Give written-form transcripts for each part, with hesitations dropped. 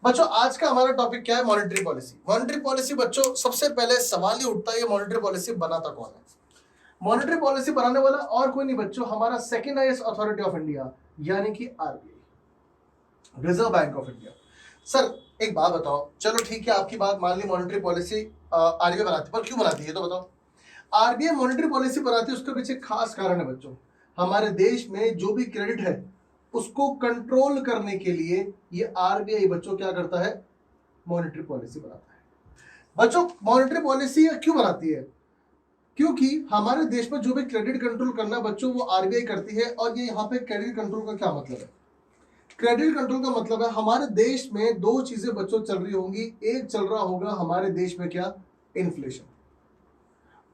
बच्चों आज का हमारा टॉपिक क्या है? Monetary policy. मॉनेटरी पॉलिसी बच्चों सबसे पहले सवाल ही उठता है, ये मॉनेटरी पॉलिसी बनाता कौन है? मॉनेटरी पॉलिसी बनाने वाला और कोई नहीं बच्चों, हमारा second highest authority of India यानी कि RBI, reserve Bank of India. Sir एक बात बताओ, चलो ठीक है आपकी बात मान ली, मॉनेटरी पॉलिसी आरबीआई बनाती है, पर क्यों बनाती है तो बताओ। आरबीआई मॉनेटरी पॉलिसी बनाती है, उसके पीछे खास कारण है बच्चों। हमारे देश में जो भी क्रेडिट है उसको कंट्रोल करने के लिए ये आरबीआई बच्चों क्या करता है? मॉनेटरी पॉलिसी बनाता है। बच्चों मॉनेटरी पॉलिसी क्यों बनाती है? क्योंकि हमारे देश में जो भी क्रेडिट कंट्रोल करना बच्चों वो आरबीआई करती है। और ये यहाँ पे क्रेडिट कंट्रोल का क्या मतलब है? क्रेडिट कंट्रोल का मतलब है हमारे देश में दो चीजें बच्चों चल रही होंगी। एक चल रहा होगा हमारे देश में क्या? इन्फ्लेशन।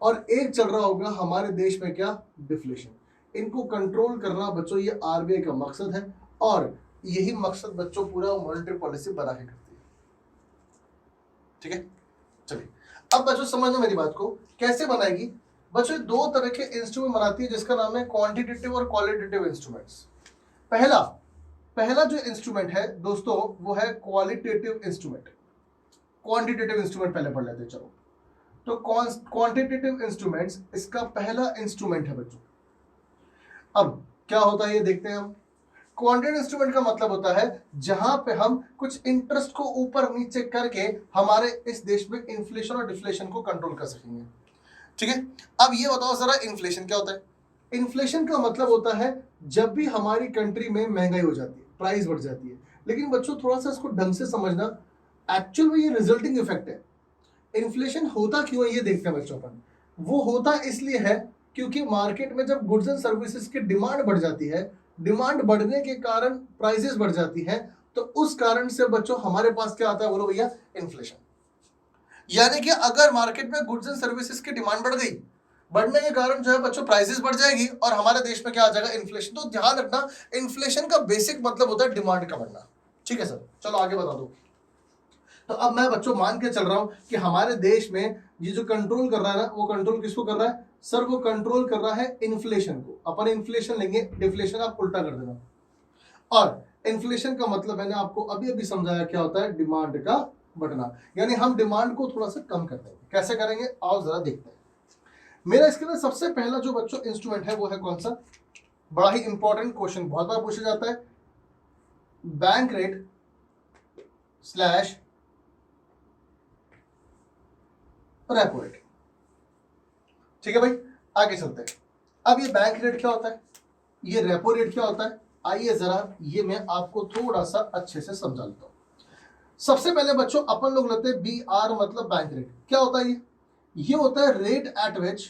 और एक चल रहा होगा हमारे देश में क्या? डिफ्लेशन। इनको कंट्रोल करना बच्चों ये आरबीआई का मकसद है, और यही मकसद बच्चों पूरा मॉनेटरी पॉलिसी बना के करती है। ठीक है, चलिए अब बच्चों समझना मेरी बात को, कैसे बनाएगी बच्चों? दो तरह के इंस्ट्रूमेंट बनाती है जिसका नाम है क्वांटिटेटिव और क्वालिटेटिव इंस्ट्रूमेंट्स। पहला जो इंस्ट्रूमेंट है दोस्तों वो है क्वालिटेटिव इंस्ट्रूमेंट। क्वांटिटेटिव इंस्ट्रूमेंट पहले पढ़ लेते हैं चलो। तो क्वांटिटेटिव इंस्ट्रूमेंट्स इसका पहला इंस्ट्रूमेंट है बच्चों। अब क्या होता है ये देखते हैं हम। क्वांटिटेटिव इंस्ट्रूमेंट का मतलब होता है जहां पे हम कुछ इंटरेस्ट को ऊपर नीचे करके हमारे इस देश में इन्फ्लेशन और डिफ्लेशन को कंट्रोल कर सकेंगे। ठीक है, अब ये बताओ जरा इन्फ्लेशन क्या होता है? इन्फ्लेशन का मतलब होता है जब भी हमारी कंट्री में महंगाई हो जाती है, प्राइस बढ़ जाती है। लेकिन बच्चों थोड़ा सा इसको ढंग से समझना, एक्चुअल में ये रिजल्टिंग इफेक्ट है। इन्फ्लेशन होता क्यों है ये देखते हैं बच्चों अपन। वो होता इसलिए है क्योंकि मार्केट में जब गुड्स एंड सर्विसेज की डिमांड बढ़ जाती है, डिमांड बढ़ने के कारण प्राइसेस बढ़ जाती है, तो उस कारण से बच्चों हमारे पास क्या आता है? बोलो भैया, इन्फ्लेशन। यानी कि अगर मार्केट में गुड्स एंड सर्विसेज की डिमांड बढ़ गई, बढ़ने के कारण जो है बच्चों प्राइसेस बढ़ जाएगी और हमारे देश में क्या आ जाएगा? इन्फ्लेशन। तो ध्यान रखना, इन्फ्लेशन का बेसिक मतलब होता है डिमांड का बढ़ना। ठीक है सर, चलो आगे बता दो। तो अब मैं बच्चों मान के चल रहा हूं कि हमारे देश में ये जो कंट्रोल कर रहा है ना, वो कंट्रोल किसको कर रहा है? सर वो कंट्रोल कर रहा है इन्फ्लेशन को। अपन इन्फ्लेशन लेंगे, डिफ्लेशन आप उल्टा कर देना। और इन्फ्लेशन का मतलब मैंने आपको अभी अभी समझाया क्या होता है? डिमांड का बढ़ना। यानी हम डिमांड को थोड़ा सा कम कर देंगे। कैसे करेंगे आओ जरा देखते हैं। मेरा इसके अंदर सबसे पहला जो बच्चों इंस्ट्रूमेंट है वो है कौन सा? बड़ा ही इंपॉर्टेंट क्वेश्चन बहुत बार पूछा जाता है, bank rate slash repo rate. ठीक है भाई, आगे चलते हैं। अब ये बैंक रेट क्या होता है, ये रेपो रेट क्या होता है, आइए जरा ये मैं आपको थोड़ा सा अच्छे से समझा लेता हूं। सबसे पहले बच्चों अपन लोग लेते हैं बी आर मतलब बैंक रेट। क्या होता है ये होता है रेट एट विच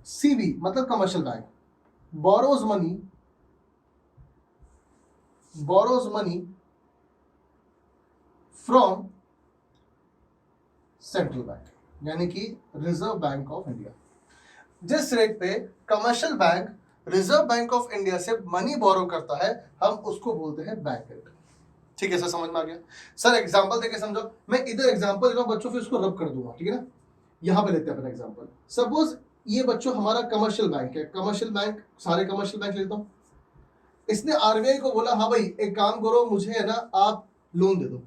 सीबी मतलब commercial bank borrows money from central bank यानी कि रिजर्व बैंक ऑफ इंडिया। जिस रेट पे commercial bank reserve Bank of India से मनी बोरो करता है, हम उसको बोलते हैं बैंक रेट। ठीक है सर, समझ में आ गया? सर एग्जांपल देके समझो। मैं इधर एग्जांपल दे रहा हूं बच्चों, फिर उसको रब कर दूंगा। ठीक है ना, यहां पे लेते हैं अपना एग्जांपल। सपोज ये बच्चों हमारा कमर्शियल बैंक है। कमर्शियल बैंक, सारे कमर्शियल बैंक लेता हूं। इसने आरबीआई को बोला हाँ भाई एक काम करो, मुझे है ना आप लोन दे दो।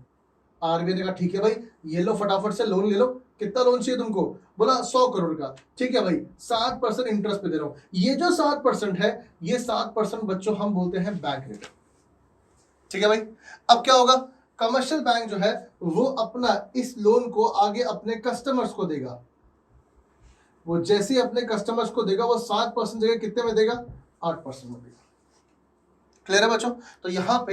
आरबीआई ने कहा ठीक है भाई, ये लो फटाफट से लोन ले लो। कितना लोन चाहिए तुमको? बोला 100 करोड़ का। ठीक है भाई, 7% इंटरेस्ट पे दे रहा हूं। ये जो 7% है, ये 7% बच्चों हम बोलते हैं बैंक रेट। ठीक है भाई, अब क्या होगा? कमर्शियल बैंक जो है वो अपना इस लोन को आगे अपने कस्टमर्स को देगा। वो जैसे ही अपने कस्टमर्स को देगा वो 7% जगह कितने में देगा? 8% में देगा। क्लियर है बच्चों? तो यहाँ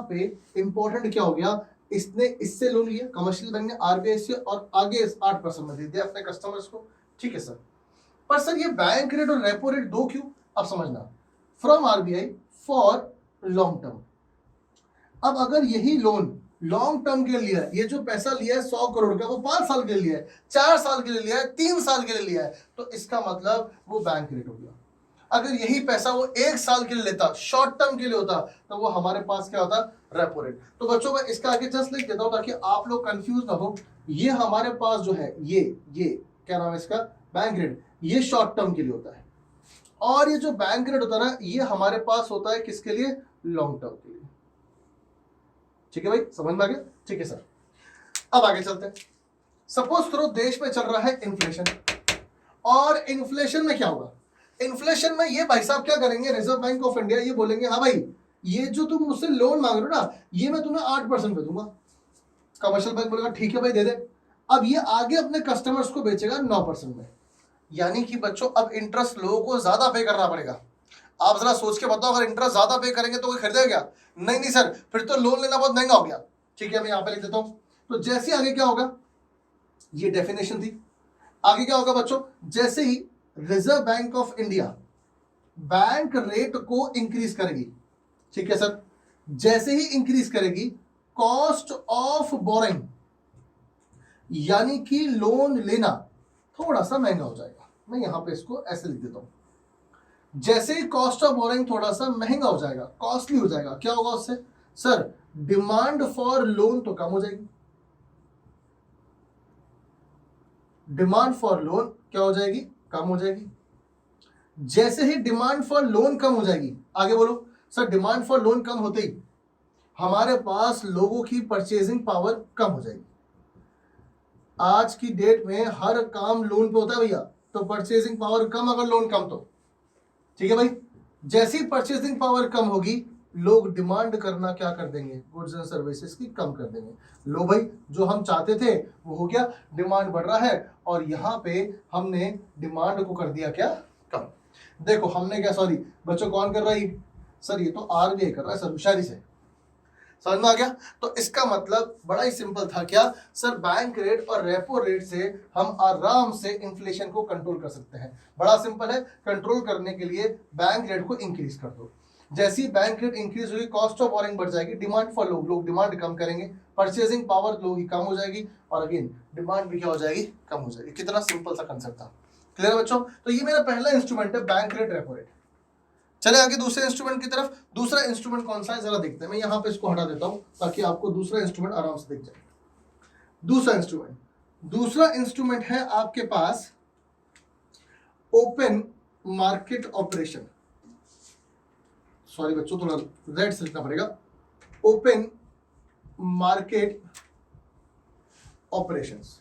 पे इंपॉर्टेंट क्या हो गया? इसने इससे लोन लिया, कमर्शियल बैंक ने आरबीआई से, और आगे 8% में दे दिया अपने कस्टमर्स को। ठीक है सर, पर सर ये बैंक रेट और रेपो रेट दो क्यों? अब समझना, from RBI for long term. अब अगर यही लोन लॉन्ग टर्म के लिए लिया है, ये जो पैसा लिया है 100 करोड़ का, वो 5 साल के लिए लिया है, 4 साल के लिए लिया है, 3 साल के लिए लिया है, तो इसका मतलब वो बैंक रेट हो गया। अगर यही पैसा वो 1 साल के लिए लेता, शॉर्ट टर्म के लिए होता, तो वो हमारे पास क्या होता? Repo rate. तो बच्चों मैं इसका आगे जस्ट लिख देता हूं ताकि आप लोग कंफ्यूज ना हो। ये हमारे पास जो है ये क्या नाम है इसका? Bank rate. ये शॉर्ट टर्म के लिए होता है, और ये जो बैंक रेट होता है ना, ये हमारे पास होता है किसके लिए? लॉन्ग टर्म के लिए। ठीक है भाई, समझ में आ गया? ठीक है सर, अब आगे चलते हैं। सपोज करो देश में चल रहा है इन्फ्लेशन, और इन्फ्लेशन में क्या होगा? इन्फ्लेशन में ये भाई साहब क्या करेंगे, रिजर्व बैंक ऑफ इंडिया ये बोलेंगे हाँ भाई ये जो तुम मुझसे लोन मांग रहे हो ना ये मैं तुम्हें 8% पे दूंगा। कमर्शियल बैंक बोलेगा ठीक है भाई दे दे। अब ये आगे अपने कस्टमर्स को बेचेगा 9% में। यानी कि बच्चों अब इंटरेस्ट लोगों को ज्यादा पे करना पड़ेगा। आप जरा सोच के बताओ, अगर इंटरेस्ट ज्यादा पे करेंगे तो कोई खरीदेगा क्या? नहीं नहीं सर, फिर तो लोन लेना बहुत महंगा हो गया। ठीक है मैं यहाँ पे लिख देता हूं। तो जैसे आगे क्या होगा, ये डेफिनेशन थी। आगे क्या होगा बच्चों, जैसे ही Reserve Bank of India bank rate को इंक्रीज करेगी, ठीक है सर, जैसे ही इंक्रीज करेगी कॉस्ट ऑफ बोरिंग, यानी कि लोन लेना थोड़ा सा महंगा हो जाएगा। मैं यहां पे इसको ऐसे लिख देता हूं। जैसे ही कॉस्ट ऑफ बोरिंग थोड़ा सा महंगा हो जाएगा, कॉस्टली हो जाएगा, क्या होगा उससे? सर डिमांड फॉर लोन तो कम हो जाएगी। डिमांड फॉर लोन क्या हो जाएगी? कम हो जाएगी। जैसे ही डिमांड फॉर लोन कम हो जाएगी, आगे बोलो सर, डिमांड फॉर लोन कम होते ही हमारे पास लोगों की परचेजिंग पावर कम हो जाएगी। आज की डेट में हर काम लोन पे होता है भैया, तो परचेजिंग पावर कम, अगर लोन कम तो ठीक है भाई। जैसी परचेजिंग पावर कम होगी लोग डिमांड करना क्या कर देंगे, गुड्स एंड सर्विसेज की कम कर देंगे। लो भाई जो हम चाहते थे वो हो गया, डिमांड बढ़ रहा है और यहाँ पे हमने डिमांड को कर दिया क्या, कम। देखो हमने क्या, सॉरी बच्चों कौन कर रहा है सर, ये तो आरबीआई कर रहा है सर, होशियारी से। समझ में आ गया? तो इसका मतलब बड़ा ही सिंपल था, क्या सर, बैंक रेट और रेपो रेट से हम आराम से इन्फ्लेशन को कंट्रोल कर सकते हैं। बड़ा सिंपल है, कंट्रोल करने के लिए बैंक रेट को इंक्रीज कर दो। जैसी बैंक रेट इंक्रीज हुई कॉस्ट ऑफ बोरिंग बढ़ जाएगी, डिमांड फॉर लोग डिमांड कम करेंगे, परचेजिंग पावर लोगों की कम हो जाएगी और अगेन डिमांड भी क्या हो जाएगी, कम हो जाएगी। कितना सिंपल सा कंसेप्ट था। क्लियर बच्चों? तो ये मेरा पहला इंस्ट्रूमेंट है बैंक रेट रेपो रेट। चले आगे दूसरे इंस्ट्रूमेंट की तरफ। दूसरा इंस्ट्रूमेंट कौन सा है जरा देखते हैं। मैं यहां पे इसको हटा देता हूं ताकि आपको दूसरा इंस्ट्रूमेंट आराम से दिख जाए। दूसरा इंस्ट्रूमेंट है आपके पास ओपन मार्केट ऑपरेशन। सॉरी बच्चों थोड़ा रेड से लिखना पड़ेगा, ओपन मार्केट ऑपरेशंस।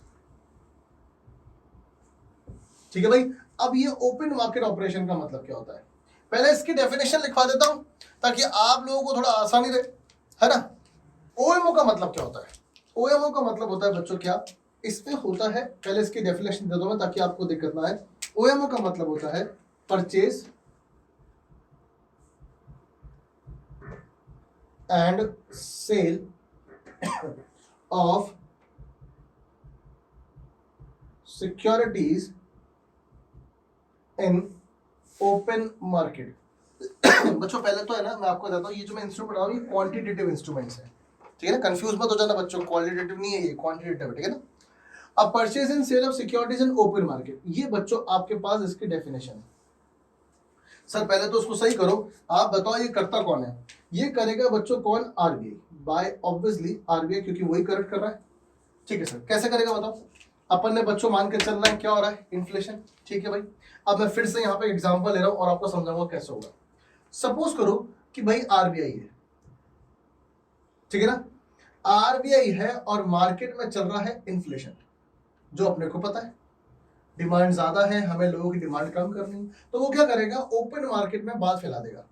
ठीक है भाई। अब ये ओपन मार्केट ऑपरेशन का मतलब क्या होता है, पहले इसकी डेफिनेशन लिखवा देता हूं ताकि आप लोगों को थोड़ा आसानी रहे, है ना। ओएमओ का मतलब क्या होता है? ओएमओ का मतलब होता है बच्चों क्या, इसमें होता है, पहले इसकी डेफिनेशन दे दो मैं ताकि आपको दिक्कत ना आए। ओएमओ का मतलब होता है purchase and sale of securities in open market. बच्चों पहले तो है ना, मैं आपको बताता हूँ, ये जो मैं इंस्ट्रूमेंट बना रहा हूँ ये क्वांटिटेटिव इंस्ट्रूमेंट्स है, ठीक है ना, कंफ्यूज मत हो जाना बच्चों, क्वालिटेटिव नहीं है ये, क्वांटिटेटिव है, ठीक है ना। अब purchase and sale of securities in open market, ये बच्चों आपके पास इसकी डेफिनेशन है। सर पहले तो उसको सही करो, आप बताओ ये करता कौन है? ये करेगा बच्चों कौन? आरबीआई, बाय ऑब्वियसली आरबीआई, क्योंकि वही करेक्ट कर रहा है। ठीक है सर, कैसे करेगा बताओ? अपन ने बच्चों मान के चलना है क्या हो रहा है, इन्फ्लेशन। ठीक है भाई, अब मैं फिर से यहाँ पे एग्जांपल ले रहा हूँ और आपको समझाऊंगा कैसे होगा। सपोज करो कि भाई आरबीआई है, ठीक है ना, आरबीआई है और मार्केट में चल रहा है इन्फ्लेशन, जो अपने को पता है डिमांड ज्यादा है, हमें लोगों की डिमांड कम करनी है, तो वो क्या करेगा, ओपन मार्केट में बात फैला देगा।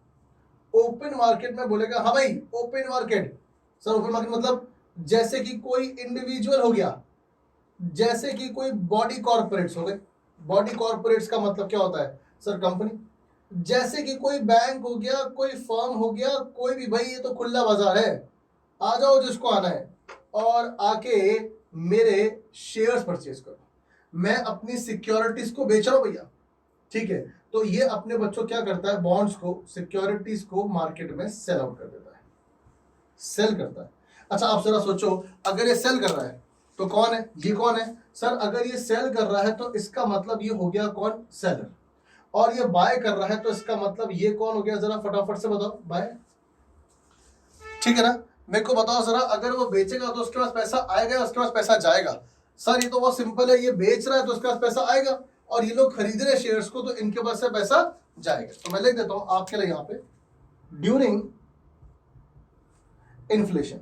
ओपन मार्केट में बोलेगा हाँ भाई open market. Sir open market मतलब जैसे कि कोई इंडिविजुअल हो गया, जैसे कि कोई बॉडी कॉर्पोरेट्स हो गए। बॉडी कॉर्पोरेट्स का मतलब क्या होता है सर, कंपनी। जैसे कि कोई बैंक हो गया, कोई फर्म हो गया, कोई भी, भाई ये तो खुला बाजार है, आ जाओ जिसको आना है और आके मेरे शेयर्स परचेज करो, मैं अपनी सिक्योरिटीज को बेच रहा हूं भैया। ठीक है, तो ये अपने बच्चों क्या करता है, बॉन्ड्स को, सिक्योरिटीज को मार्केट में सेल आउट कर देता है, सेल करता है। अच्छा आप जरा सोचो, अगर ये सेल कर रहा है तो कौन है, ये कौन है सर? अगर ये सेल कर रहा है तो इसका मतलब ये हो गया कौन, सेलर। और ये बाय कर रहा है तो इसका मतलब ये कौन हो गया, जरा फटाफट से बताओ, बाय। ठीक है ना, मेरे को बताओ जरा, अगर वो बेचेगा तो उसके पास पैसा आएगा, उसके पास पैसा जाएगा। सर ये तो बहुत सिंपल है, ये बेच रहा है तो उसके पास पैसा आएगा और ये लोग खरीद रहे शेयर्स को तो इनके पास से पैसा जाएगा। तो मैं लिख देता हूं आपके लिए यहाँ पे, ड्यूरिंग इन्फ्लेशन,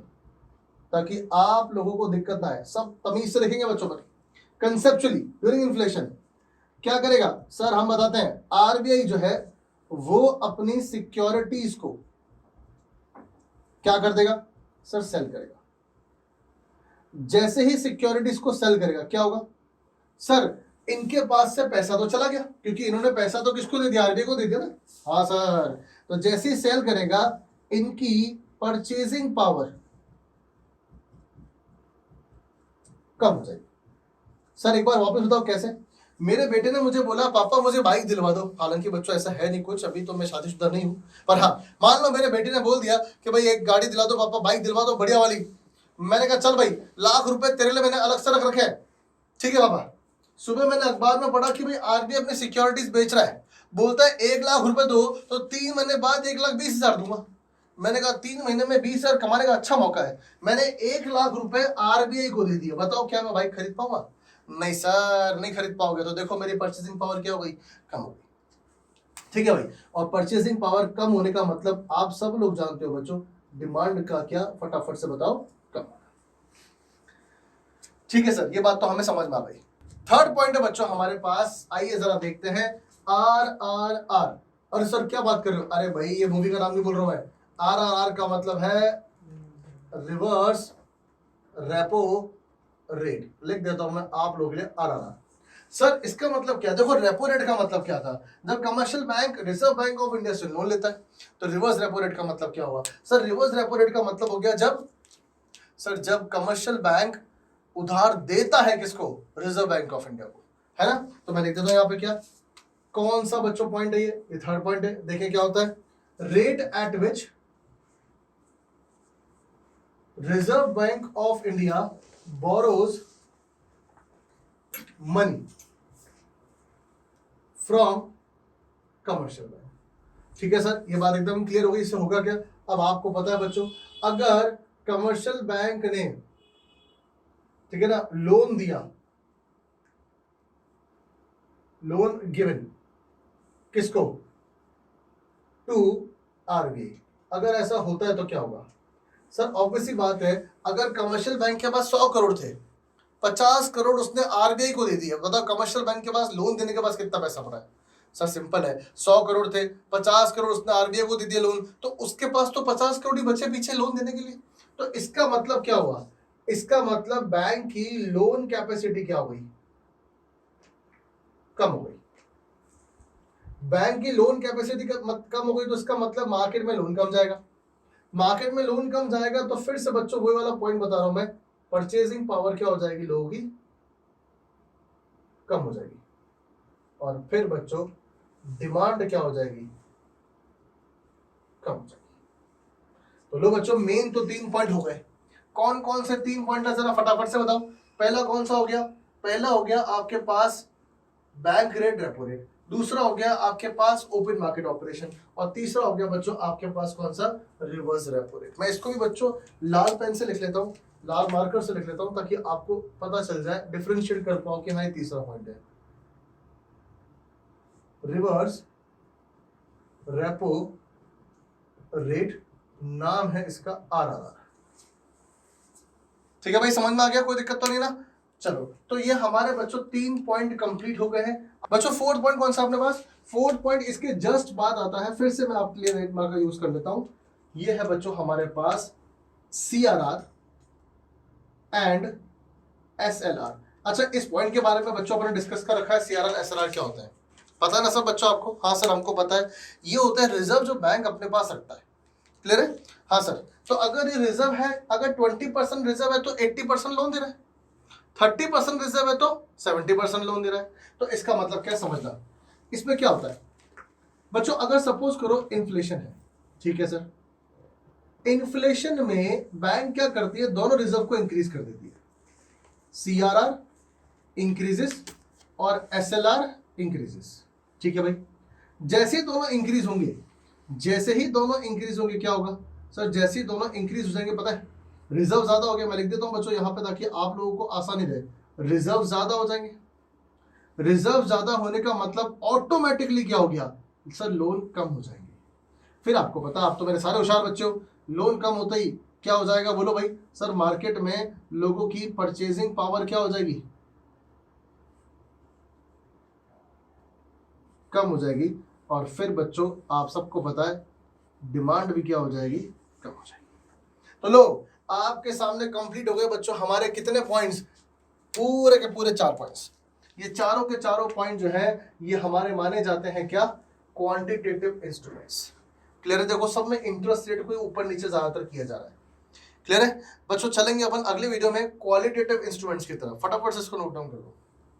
ताकि आप लोगों को दिक्कत ना आए, सब तमीज से लिखेंगे बच्चों पर। कंसेप्चुअली ड्यूरिंग इन्फ्लेशन क्या करेगा सर, हम बताते हैं। आरबीआई जो है वो अपनी सिक्योरिटीज को क्या कर देगा सर, सेल करेगा। जैसे ही सिक्योरिटीज को सेल करेगा क्या होगा सर, इनके पास से पैसा तो चला गया, क्योंकि इन्होंने पैसा तो किसको दे दिया, आरबीआई को दे दिया ना। हाँ सर, तो जैसे ही सेल करेगा इनकी परचेजिंग पावर कम हो जाएगी। सर एक बार वापस बताओ कैसे। मेरे बेटे ने मुझे बोला पापा मुझे बाइक दिलवा दो, हालांकि बच्चों ऐसा है नहीं कुछ, अभी तो मैं शादीशुदा नहीं हूं, पर हाँ मान लो मेरे बेटे ने बोल दिया कि भाई एक गाड़ी दिला दो पापा, बाइक दिलवा दो बढ़िया वाली। मैंने कहा चल भाई लाख रुपए तेरे लिए मैंने अलग से रख रखे हैं, ठीक है पापा। सुबह मैंने अखबार में पढ़ा कि भाई आरबीआई अपनी सिक्योरिटीज बेच रहा है, बोलता है 1 लाख रुपए दो तो 3 महीने बाद 1,20,000 दूंगा। मैंने कहा 3 महीने में 20,000 कमाने का अच्छा मौका है, मैंने 1 लाख रुपए आरबीआई को दे दिया, बताओ क्या मैं बाइक खरीद पाऊंगा? नहीं सर नहीं खरीद पाओगे। तो देखो मेरी परचेसिंग पावर क्या हो गई, कम हो गई, ठीक है भाई। और परचेसिंग पावर कम होने का मतलब आप सब लोग जानते हो बच्चों, डिमांड का क्या, फटाफट से बताओ, कम। ठीक है सर, ये बात तो हमें समझ में आ गई। थर्ड पॉइंट है बच्चों हमारे पास, आइए जरा देखते हैं RRR। अरे सर क्या बात कर रहे हो, अरे भाई ये मूवी का नाम नहीं बोल रहा हूं मैं। RRR का मतलब है रिवर्स रेपो रेट, लिख देता हूं मैं आप लोगों के लिए RRR। सर इसका मतलब क्या, देखो रेपो रेट का मतलब क्या था, जब commercial bank reserve Bank of India से लोन लेता है तो रिवर्स रेपो रेट का मतलब क्या हुआ सर, रिवर्स रेपो रेट का मतलब हो गया जब कमर्शियल बैंक उधार देता है किसको, रिजर्व बैंक ऑफ इंडिया को, है ना। तो मैं लिख देता हूं यहाँ पे क्या, कौन सा बच्चों पॉइंट है ये थर्ड पॉइंट है। देखिए क्या होता है, rate at which reserve Bank of India borrows money from commercial bank. ठीक है सर, ये बात एकदम क्लियर हो गई। इससे होगा क्या, अब आपको पता है बच्चों, अगर कमर्शियल बैंक ने, ठीक है ना, लोन दिया, लोन गिवन किसको, टू आरबीआई, अगर ऐसा होता है तो क्या होगा सर, ऑब्वियसली बात है, अगर कमर्शियल बैंक के पास 100 करोड़ थे, 50 करोड़ उसने आरबीआई को दे दिया, बताओ कमर्शियल बैंक के पास लोन देने के पास कितना पैसा पड़ा है सर, सिंपल है, 100 करोड़ थे, 50 करोड़ उसने आरबीआई को दे दिया लोन, तो उसके पास तो 50 करोड़ ही बचे पीछे लोन देने के लिए। तो इसका मतलब क्या हुआ, इसका मतलब बैंक की लोन कैपेसिटी क्या हो गई, कम हो गई। बैंक की लोन कैपेसिटी कम हो गई तो इसका मतलब मार्केट में लोन कम जाएगा, मार्केट में लोन कम जाएगा तो फिर से बच्चों वही वाला पॉइंट बता रहा हूं मैं, परचेजिंग पावर क्या हो जाएगी लोगों की, कम हो जाएगी, और फिर बच्चों डिमांड क्या हो जाएगी, कम हो जाएगी। तो लो बच्चों मेन तो 3 पॉइंट हो गए, कौन कौन से 3 पॉइंट है जरा फटाफट से बताओ। पहला कौन सा हो गया, पहला हो गया आपके पास बैंक रेट रेपो रेट, दूसरा हो गया आपके पास ओपन मार्केट ऑपरेशन, और तीसरा हो गया बच्चों आपके पास कौन सा, रिवर्स रेपो रेट। मैं इसको भी बच्चों लाल पेन से लिख लेता हूं, लाल मार्कर से लिख लेता हूं, ताकि आपको पता चल जाए, डिफरेंशिएट कर पाओ कि हाँ ये तीसरा पॉइंट है, रिवर्स रेपो रेट, नाम है इसका RRR। ठीक है भाई, समझ में आ गया, कोई दिक्कत तो नहीं ना। चलो तो ये हमारे बच्चों 3 पॉइंट कंप्लीट हो गए हैं बच्चों। 4th पॉइंट कौन सा अपने पास, 4th पॉइंट इसके जस्ट बाद आता है, फिर से मैं आपके लिए रेट मार्कर यूज कर लेता हूं। ये है बच्चों हमारे पास CRR एंड SLR। अच्छा इस पॉइंट के बारे में बच्चों अपने डिस्कस कर रखा है, CRR SLR क्या होता है पता है ना सब बच्चों आपको? हाँ सर हमको पता है, ये होता है रिजर्व जो बैंक अपने पास रखता है, क्लियर है? हाँ सर, तो अगर ये रिजर्व है, अगर 20% रिजर्व है तो 80% लोन दे रहा है, 30% रिजर्व है तो 70% लोन दे रहा है। तो इसका मतलब क्या समझना, इसमें क्या होता है बच्चों, अगर सपोज करो इन्फ्लेशन है, ठीक है सर, इन्फ्लेशन में बैंक क्या करती है, दोनों रिजर्व को इंक्रीज कर देती है, CRR इंक्रीजेस और SLR इंक्रीजेस, ठीक है भाई। जैसे ही दोनों इंक्रीज होंगे, जैसे ही दोनों इंक्रीज होंगे क्या होगा सर, जैसे ही दोनों इंक्रीज हो जाएंगे, पता है रिजर्व ज्यादा हो गया, मैं लिख देता हूं बच्चों यहाँ पे ताकि आप लोगों को आसानी रहे, रिजर्व ज्यादा हो जाएंगे, रिजर्व ज्यादा होने का मतलब ऑटोमेटिकली क्या हो गया सर, लोन कम हो जाएंगे। फिर आपको पता, आप तो मेरे सारे होशियार बच्चे हो, लोन कम होते ही क्या हो जाएगा बोलो भाई सर, मार्केट में लोगों की परचेजिंग पावर क्या हो जाएगी, कम हो जाएगी, और फिर बच्चों आप सबको पता है डिमांड भी क्या हो जाएगी, कम हो जाएगी। तो लो आपके सामने कंप्लीट हो गए बच्चों हमारे कितने पॉइंट्स, पूरे के पूरे 4 पॉइंट्स। ये चारों के चारों पॉइंट जो है ये हमारे माने जाते हैं क्या, क्वांटिटेटिव इंस्ट्रूमेंट्स। क्लियर है, देखो सब में इंटरेस्ट रेट को ऊपर नीचे ज्यादातर किया जा रहा है। क्लियर है बच्चों, चलेंगे अपन अगले वीडियो में क्वालिटेटिव इंस्ट्रूमेंट्स की तरफ, फटाफट से इसको नोट डाउन कर लो।